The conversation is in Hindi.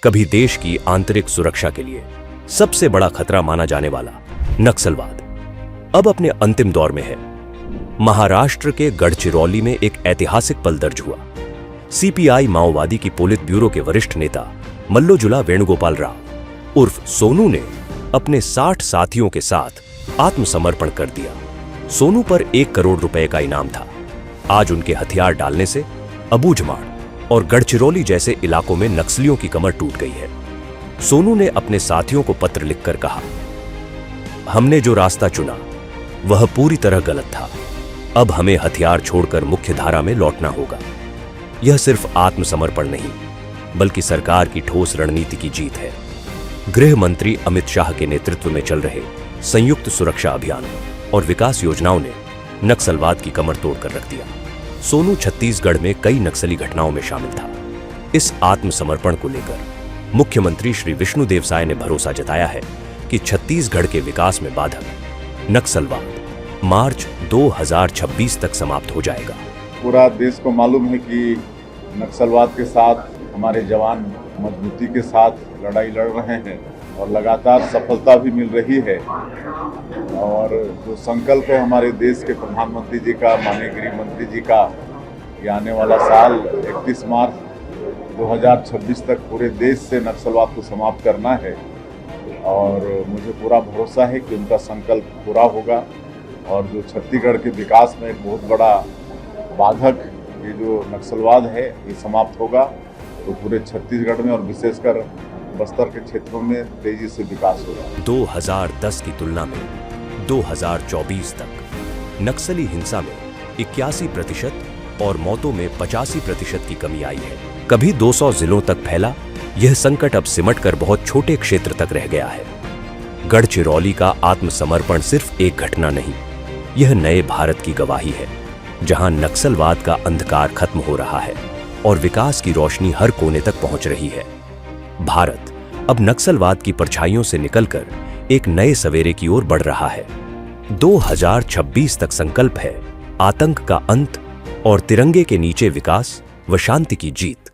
कभी देश की आंतरिक सुरक्षा के लिए सबसे बड़ा खतरा माना जाने वाला नक्सलवाद अब अपने अंतिम दौर में है। महाराष्ट्र के गढ़चिरौली में एक ऐतिहासिक पल दर्ज हुआ। सीपीआई माओवादी की पोलित ब्यूरो के वरिष्ठ नेता मल्लोजुला वेणुगोपाल राव उर्फ सोनू ने अपने 60 साथियों के साथ आत्मसमर्पण कर दिया। सोनू पर 1 करोड़ रुपए का इनाम था। आज उनके हथियार डालने से अबूझमाड़ और गढ़चिरौली जैसे इलाकों में नक्सलियों की कमर टूट गई है। सोनू ने अपने साथियों को पत्र लिखकर कहा, हमने जो रास्ता चुना वह पूरी तरह गलत था। अब हमें हथियार छोड़कर मुख्य धारा में लौटना होगा। यह सिर्फ आत्मसमर्पण नहीं बल्कि सरकार की ठोस रणनीति की जीत है। गृह मंत्री अमित शाह के नेतृत्व में चल रहे संयुक्त सुरक्षा अभियान और विकास योजनाओं ने नक्सलवाद की कमर तोड़कर रख दिया। सोनू छत्तीसगढ़ में कई नक्सली घटनाओं में शामिल था। इस आत्मसमर्पण को लेकर मुख्यमंत्री श्री विष्णुदेव साय ने भरोसा जताया है कि छत्तीसगढ़ के विकास में बाधक नक्सलवाद मार्च 2026 तक समाप्त हो जाएगा। पूरा देश को मालूम है कि नक्सलवाद के साथ हमारे जवान मजबूती के साथ लड़ाई लड़ रहे हैं और लगातार सफलता भी मिल रही है। और जो संकल्प है हमारे देश के प्रधानमंत्री जी का, माननीय गृह मंत्री जी का, कि आने वाला साल 31 मार्च 2026 तक पूरे देश से नक्सलवाद को समाप्त करना है। और मुझे पूरा भरोसा है कि उनका संकल्प पूरा होगा और जो छत्तीसगढ़ के विकास में एक बहुत बड़ा बाधक ये जो नक्सलवाद है ये समाप्त होगा तो पूरे छत्तीसगढ़ में और विशेषकर बस्तर के क्षेत्रों में तेजी से विकास होगा। 2010 की तुलना में 2024 तक नक्सली हिंसा में 81% और मौतों में 85% की कमी आई है। कभी 200 जिलों तक फैला यह संकट अब सिमटकर बहुत छोटे क्षेत्र तक रह गया है। गढ़चिरौली का आत्मसमर्पण सिर्फ एक घटना नहीं, यह नए भारत की गवाही है, जहां नक्सलवाद का अंधकार खत्म हो रहा है और विकास की रोशनी हर कोने तक पहुंच रही है। भारत अब नक्सलवाद की परछाइयों से निकलकर एक नए सवेरे की ओर बढ़ रहा है। 2026 तक संकल्प है आतंक का अंत और तिरंगे के नीचे विकास व शांति की जीत।